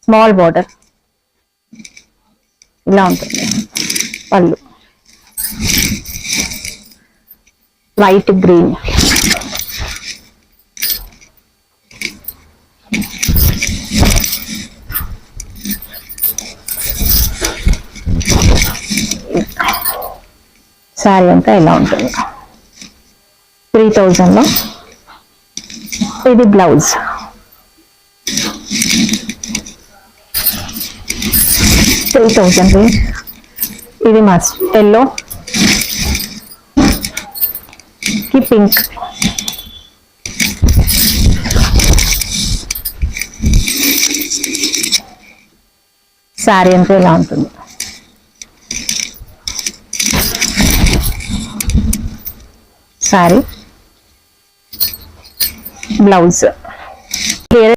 Small border ఇలా ఉంటుంది. పళ్ళు లైట్ గ్రీన్, శారీ అంతా ఇలా ఉంటుంది. 3000లో. ఇది బ్లౌజ్. ఇది మస్ట్ ఎల్లో కి పింక్. శారీ అంతా ఇలా ఉంటుంది. శారీ బ్లౌజ్